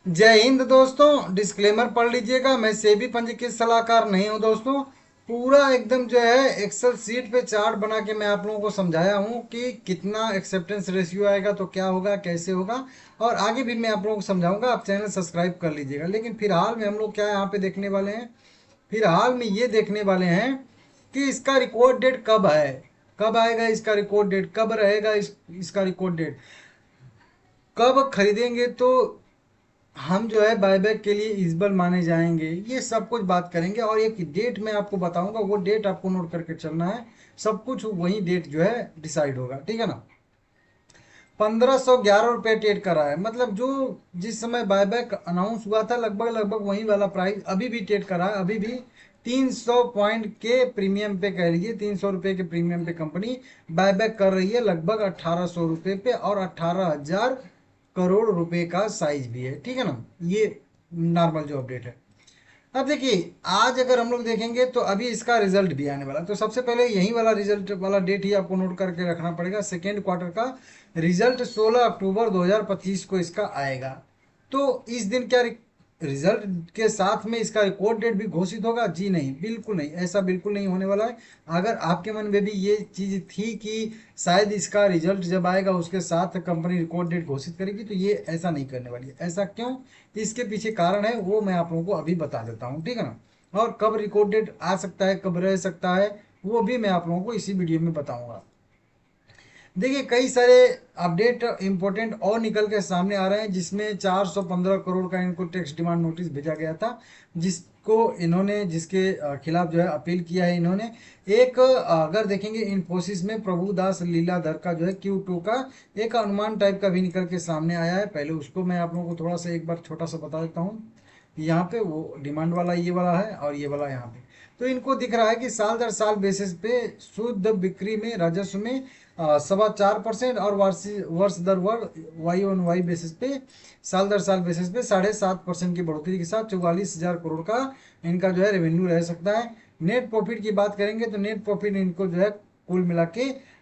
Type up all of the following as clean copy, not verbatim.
जय हिंद दोस्तों। डिस्क्लेमर पढ़ लीजिएगा, मैं सेबी पंजीकृत सलाहकार नहीं हूं दोस्तों। पूरा एकदम जो है एक्सेल सीट पे चार्ट बना के मैं आप लोगों को समझाया हूं कि कितना एक्सेप्टेंस रेशियो आएगा तो क्या होगा, कैसे होगा, और आगे भी मैं आप लोगों को समझाऊंगा। आप चैनल सब्सक्राइब कर लीजिएगा। लेकिन फिलहाल में हम लोग क्या यहाँ पे देखने वाले हैं, फिलहाल में ये देखने वाले हैं कि इसका रिकॉर्ड डेट कब है, कब आएगा इसका रिकॉर्ड डेट, कब रहेगा इसका रिकॉर्ड डेट, कब खरीदेंगे तो हम जो है बायबैक के लिए इलिजिबल माने जाएंगे। ये सब कुछ बात करेंगे और एक डेट मैं आपको बताऊंगा, वो डेट आपको नोट करके चलना है। सब कुछ वही डेट जो है डिसाइड होगा, ठीक है ना। 1511 रुपये ट्रेड कर रहा है, मतलब जो जिस समय बायबैक अनाउंस हुआ था लगभग लगभग वही वाला प्राइस अभी भी ट्रेड कर रहा है। अभी भी 300 पॉइंट के प्रीमियम पे, कह लीजिए 300 रुपये के प्रीमियम पे कंपनी बायबैक कर रही है, लगभग 1800 रुपये पे, और 18,000 करोड़ रुपए का साइज भी है, ठीक है ना। ये नॉर्मल जो अपडेट है। अब देखिए, आज अगर हम लोग देखेंगे तो अभी इसका रिजल्ट भी आने वाला है। तो सबसे पहले यही वाला रिजल्ट वाला डेट ही आपको नोट करके रखना पड़ेगा। सेकेंड क्वार्टर का रिजल्ट 16 अक्टूबर 2025 को इसका आएगा। तो इस दिन क्या रिजल्ट के साथ में इसका रिकॉर्ड डेट भी घोषित होगा? जी नहीं, बिल्कुल नहीं, ऐसा बिल्कुल नहीं होने वाला है। अगर आपके मन में भी ये चीज़ थी कि शायद इसका रिजल्ट जब आएगा उसके साथ कंपनी रिकॉर्ड डेट घोषित करेगी, तो ये ऐसा नहीं करने वाली है। ऐसा क्यों? इसके पीछे कारण है, वो मैं आप लोगों को अभी बता देता हूँ, ठीक है ना। और कब रिकॉर्ड डेट आ सकता है, कब रह सकता है, वो भी मैं आप लोगों को इसी वीडियो में बताऊंगा। देखिए, कई सारे अपडेट इंपॉर्टेंट और निकल के सामने आ रहे हैं, जिसमें 415 करोड़ का इनको टैक्स डिमांड नोटिस भेजा गया था, जिसको इन्होंने, जिसके खिलाफ जो है अपील किया है इन्होंने। एक अगर देखेंगे इन्फोसिस में प्रभुदास लीलाधर का जो है Q2 का एक अनुमान टाइप का भी निकल के सामने आया है। पहले उसको मैं आप लोगों को थोड़ा सा एक बार छोटा सा बता देता हूँ। यहाँ पे वो डिमांड वाला ये वाला है और ये वाला यहाँ पे। तो इनको दिख रहा है कि साल दर साल बेसिस पे शुद्ध बिक्री में, राजस्व में 4.25% और वार्षिक वर्ष दर वाई ऑन वाई बेसिस पे, साल दर साल बेसिस पे 7.5% की बढ़ोतरी के साथ 44,000 करोड़ का इनका जो है रेवेन्यू रह सकता है। नेट प्रॉफिट की बात करेंगे तो नेट प्रॉफिट इनको जो है कुल मिला के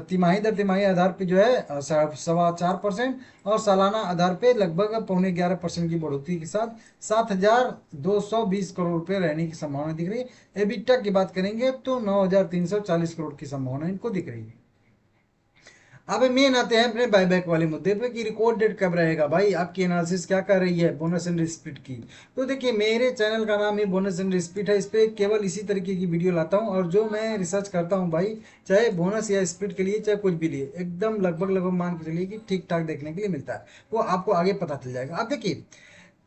तिमाही दर तिमाही आधार पे जो है 4.25% और सालाना आधार पे लगभग 11.25% की बढ़ोतरी के साथ 7,220 करोड़ रुपए रहने की संभावना दिख रही है। एबिटा की बात करेंगे तो 9,340 करोड़ की संभावना इनको दिख रही है। अब मेन आते हैं अपने बायबैक वाले मुद्दे पे कि रिकॉर्ड डेट कब रहेगा। भाई आपकी एनालिसिस क्या कर रही है बोनस एंड स्प्लिट की? तो देखिए, मेरे चैनल का नाम ही बोनस एंड स्प्लिट है। इस पे केवल इसी तरीके की वीडियो लाता हूँ, और जो मैं रिसर्च करता हूँ भाई, चाहे बोनस या स्प्लिट के लिए, चाहे कुछ भी लिए, एकदम लगभग लगभग मान के चलिए कि ठीक ठाक देखने के लिए मिलता है। वो आपको आगे पता चल जाएगा। अब देखिए,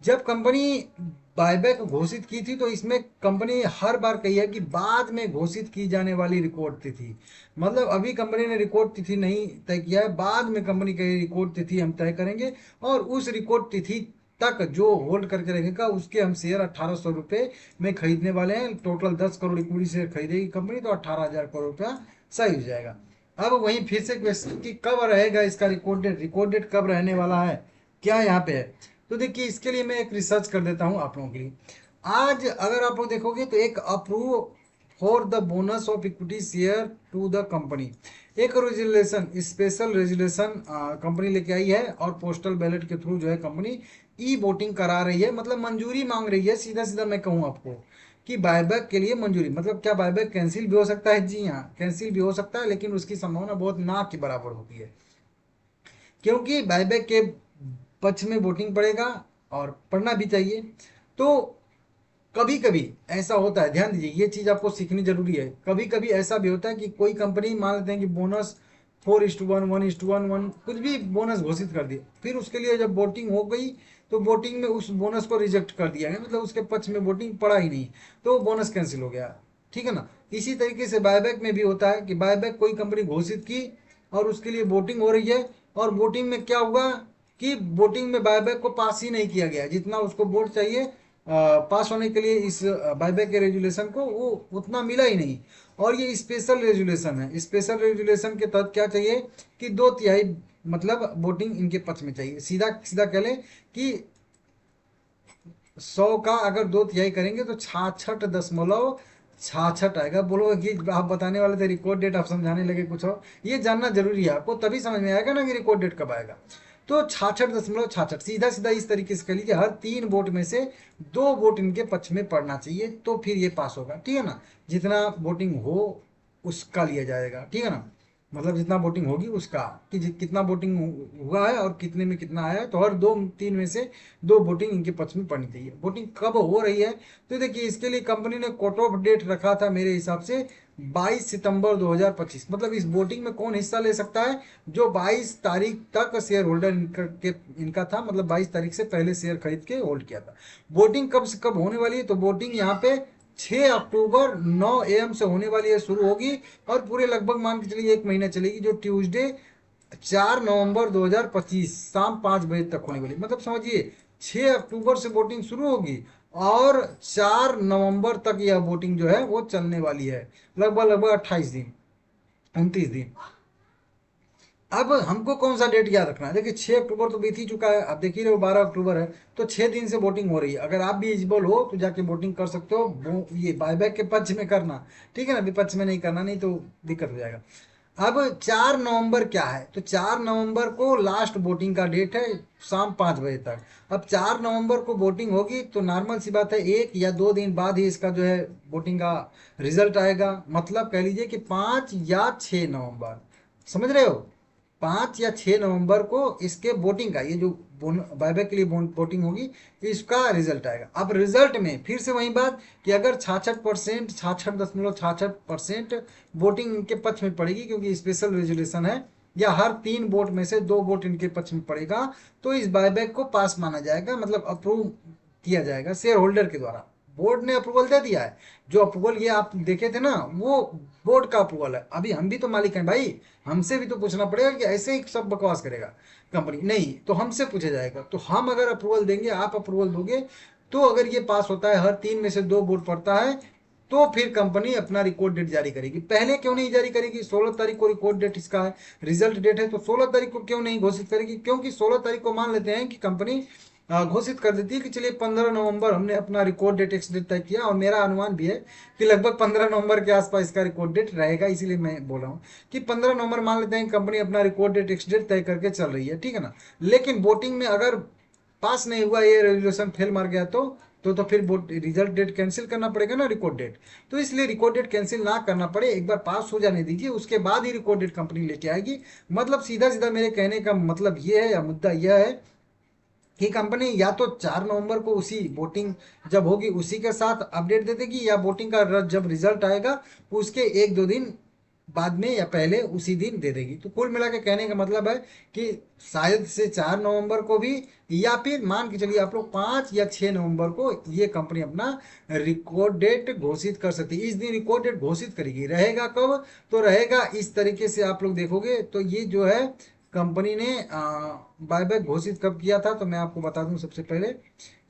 जब कंपनी बायबैक घोषित की थी तो इसमें कंपनी हर बार कही है कि बाद में घोषित की जाने वाली रिकॉर्ड तिथि, मतलब अभी कंपनी ने रिकॉर्ड तिथि नहीं तय किया है, बाद में कंपनी कही रिकॉर्ड तिथि हम तय करेंगे, और उस रिकॉर्ड तिथि तक जो होल्ड करके रखेगा उसके हम शेयर 1800 रुपये में खरीदने वाले हैं। टोटल 10 करोड़ इक्विटी शेयर खरीदेगी कंपनी, तो 18,000 करोड़ रुपया सही हो जाएगा। अब वहीं फिर से क्वेश्चन कि कब रहेगा इसका रिकॉर्ड डेट, रिकॉर्ड डेट कब रहने वाला है, क्या यहाँ पे है? तो देखिए, इसके लिए मैं एक रिसर्च कर देता हूँ आप लोगों के लिए। आज अगर आप लोग देखोगे तो एक approve for the bonus of equity share to the company, एक रेजुलेशन, स्पेशल रेजुलेशन कंपनी लेके आई है, और पोस्टल बैलेट के थ्रू जो है कंपनी ई वोटिंग करा रही है, मतलब मंजूरी मांग रही है। सीधा सीधा मैं कहूँ आपको कि बायबैक के लिए मंजूरी, मतलब क्या बायबैक कैंसिल भी हो सकता है? जी हाँ, कैंसिल भी हो सकता है, लेकिन उसकी संभावना बहुत ना के बराबर होती है, क्योंकि बायबैक के पक्ष में वोटिंग पड़ेगा, और पढ़ना भी चाहिए। तो कभी कभी ऐसा होता है, ध्यान दीजिए, ये चीज आपको सीखनी जरूरी है। कभी कभी ऐसा भी होता है कि कोई कंपनी मान लेते हैं कि बोनस 4:1, 1:1, कुछ भी बोनस घोषित कर दिया, फिर उसके लिए जब वोटिंग हो गई तो वोटिंग में उस बोनस को रिजेक्ट कर दिया गया, मतलब उसके पक्ष में वोटिंग पड़ा ही नहीं, तो बोनस कैंसिल हो गया, ठीक है ना। इसी तरीके से बायबैक में भी होता है कि बायबैक कोई कंपनी घोषित की और उसके लिए वोटिंग हो रही है, और वोटिंग में क्या हुआ कि वोटिंग में बायबैक को पास ही नहीं किया गया, जितना उसको वोट चाहिए पास होने के लिए इस बायबैक के रेजुलेशन को, वो उतना मिला ही नहीं। और ये स्पेशल रेजुलेशन है, स्पेशल रेजुलेशन के तहत क्या चाहिए कि 2/3 मतलब वोटिंग इनके पक्ष में चाहिए। सीधा सीधा कह लें कि 100 का अगर 2/3 करेंगे तो 66.66 आएगा। बोलो कि आप बताने वाले थे रिकॉर्ड डेट, आप समझाने लगे कुछ और। ये जानना जरूरी है आपको, तभी समझ में आएगा ना कि रिकॉर्ड डेट कब आएगा। तो 66.66, सीधा सीधा इस तरीके से कह लीजिए, हर 3 वोट में से 2 वोट इनके पक्ष में पड़ना चाहिए, तो फिर ये पास होगा, ठीक है ना। जितना वोटिंग हो उसका लिया जाएगा, ठीक है ना, मतलब जितना वोटिंग होगी उसका, कि कितना वोटिंग हुआ है और कितने में कितना आया है, तो हर 2-3 में से 2 वोटिंग इनके पक्ष में पड़नी चाहिए। वोटिंग कब हो रही है, तो देखिए इसके लिए कंपनी ने कट ऑफ डेट रखा था मेरे हिसाब से 22 सितंबर 2025। मतलब इस वोटिंग में कौन हिस्सा ले सकता है, जो 22 तारीख तक शेयर होल्डर इनका था, मतलब 22 तारीख से पहले शेयर खरीद के होल्ड किया था। वोटिंग कब से कब होने वाली है, तो वोटिंग यहाँ पे 6 अक्टूबर 9 AM से होने वाली है, शुरू होगी और पूरे लगभग मान के चलिए 1 महीना चलेगी, जो ट्यूसडे 4 नवंबर 2025 शाम 5 बजे तक होने वाली। मतलब समझिए 6 अक्टूबर से वोटिंग शुरू होगी और 4 नवंबर तक यह वोटिंग जो है वो चलने वाली है, लगभग लगभग 28 दिन, 29 दिन। अब हमको कौन सा डेट याद रखना है, देखिए 6 अक्टूबर तो बीत ही चुका है, अब देखिए रहे 12 अक्टूबर है, तो 6 दिन से वोटिंग हो रही है। अगर आप भी एलिजिबल हो तो जाके वोटिंग कर सकते हो, ये बायबैक के पक्ष में करना, ठीक है ना, विपक्ष में नहीं करना, नहीं तो दिक्कत हो जाएगा। अब 4 नवंबर क्या है, तो 4 नवंबर को लास्ट वोटिंग का डेट है, शाम 5 बजे तक। अब 4 नवंबर को वोटिंग होगी, तो नॉर्मल सी बात है 1 या 2 दिन बाद ही इसका जो है वोटिंग का रिजल्ट आएगा। मतलब कह लीजिए कि 5 या 6 नवंबर, समझ रहे हो, 5 या 6 नवंबर को इसके वोटिंग का, ये जो बायबैक के लिए वोटिंग होगी, इसका रिजल्ट आएगा। अब रिजल्ट में फिर से वही बात कि अगर 66%, 66.66% वोटिंग इनके पक्ष में पड़ेगी, क्योंकि स्पेशल रेजुलेशन है, या हर 3 वोट में से 2 वोट इनके पक्ष में पड़ेगा, तो इस बायबैक को पास माना जाएगा, मतलब अप्रूव किया जाएगा शेयर होल्डर के द्वारा। बोर्ड ने अप्रूवल दे दिया है, जो अप्रूवल ये आप देखे थे ना, वो बोर्ड का अप्रूवल है। अभी हम भी तो मालिक हैं भाई, हमसे भी तो पूछना पड़ेगा कि ऐसे ही सब बकवास करेगा कंपनी, नहीं तो हमसे पूछा जाएगा। तो हम अगर अप्रूवल देंगे, आप अप्रूवल दोगे, तो अगर ये पास होता है, हर 3 में से 2 वोट पड़ता है, तो फिर कंपनी अपना रिकॉर्ड डेट जारी करेगी। पहले क्यों नहीं जारी करेगी, 16 तारीख को रिकॉर्ड डेट इसका है, रिजल्ट डेट है, तो 16 तारीख को क्यों नहीं घोषित करेगी, क्योंकि 16 तारीख को मान लेते हैं कि कंपनी घोषित कर देती है कि चलिए 15 नवंबर हमने अपना रिकॉर्ड डेट एक्स डेट तय किया, और मेरा अनुमान भी है कि लगभग 15 नवंबर के आसपास इसका रिकॉर्ड डेट रहेगा, इसीलिए मैं बोल रहा हूँ कि 15 नवंबर मान लेते हैं कंपनी अपना रिकॉर्ड डेट एक्स डेट तय करके चल रही है, ठीक है ना। लेकिन वोटिंग में अगर पास नहीं हुआ, ये रेजोल्यूशन फेल मार गया, तो फिर रिजल्ट डेट कैंसिल करना पड़ेगा ना, रिकॉर्ड डेट। तो इसलिए रिकॉर्ड डेट कैंसिल ना करना पड़े, एक बार पास हो जाने दीजिए, उसके बाद ही रिकॉर्ड डेट कंपनी लेके आएगी। मतलब सीधा सीधा मेरे कहने का मतलब ये है, या मुद्दा यह है कि कंपनी या तो 4 नवंबर को उसी वोटिंग जब होगी उसी के साथ अपडेट दे देगी, या वोटिंग का जब रिजल्ट आएगा उसके 1-2 दिन बाद में या पहले उसी दिन दे देगी। तो कुल मिला के कहने का मतलब है कि शायद से 4 नवंबर को भी, या फिर मान के चलिए आप लोग 5 या 6 नवंबर को ये कंपनी अपना रिकॉर्ड डेट घोषित कर सकती है। इस दिन रिकॉर्ड डेट घोषित करेगी, रहेगा कब, तो रहेगा इस तरीके से आप लोग देखोगे तो ये जो है कंपनी ने बायबैक घोषित कब किया था, तो मैं आपको बता दूं सबसे पहले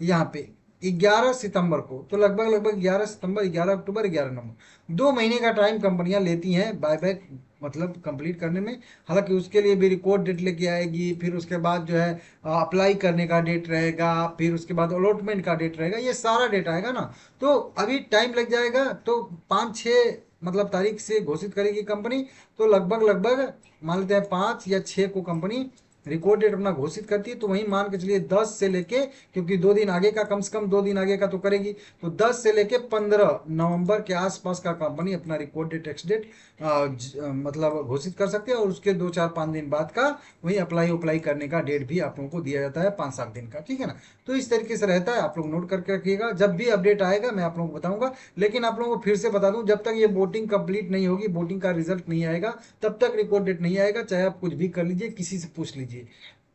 यहाँ पे 11 सितंबर को। तो लगभग लगभग 11 सितंबर, 11 अक्टूबर, 11 नवंबर, 2 महीने का टाइम कंपनियां लेती हैं बायबैक मतलब कंप्लीट करने में। हालांकि उसके लिए भी रिकॉर्ड डेट लेके आएगी, फिर उसके बाद जो है अप्लाई करने का डेट रहेगा, फिर उसके बाद अलॉटमेंट का डेट रहेगा, ये सारा डेट आएगा ना, तो अभी टाइम लग जाएगा। तो 5-6 मतलब तारीख से घोषित करेगी कंपनी, तो लगभग लगभग मान लेते हैं 5 या 6 को कंपनी रिकॉर्ड डेट अपना घोषित करती है। तो वहीं मान के चलिए 10 से लेके, क्योंकि 2 दिन आगे का, कम से कम 2 दिन आगे का तो करेगी, तो 10 से लेके 15 नवंबर के आसपास का कंपनी अपना रिकॉर्ड डेट एक्स डेट मतलब घोषित कर सकती है, और उसके 2-4-5 दिन बाद का वही अप्लाई करने का डेट भी आप लोगों को दिया जाता है 5-7 दिन का, ठीक है ना। तो इस तरीके से रहता है, आप लोग नोट करके रखिएगा, जब भी अपडेट आएगा मैं आप लोगों को बताऊंगा। लेकिन आप लोगों को फिर से बता दूं, जब तक ये वोटिंग कंप्लीट नहीं होगी, वोटिंग का रिजल्ट नहीं आएगा, तब तक रिकॉर्ड डेट नहीं आएगा, चाहे आप कुछ भी कर लीजिए, किसी से पूछ लीजिए,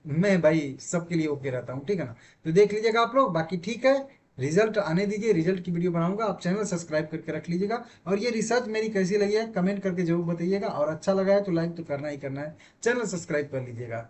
मैं भाई सबके लिए ओके रहता हूँ, ठीक है ना। तो देख लीजिएगा आप लोग, बाकी ठीक है, रिजल्ट आने दीजिए, रिजल्ट की वीडियो बनाऊंगा, आप चैनल सब्सक्राइब करके रख लीजिएगा। और ये रिसर्च मेरी कैसी लगी है कमेंट करके जरूर बताइएगा, और अच्छा लगा है तो लाइक तो करना ही करना है, चैनल सब्सक्राइब कर लीजिएगा।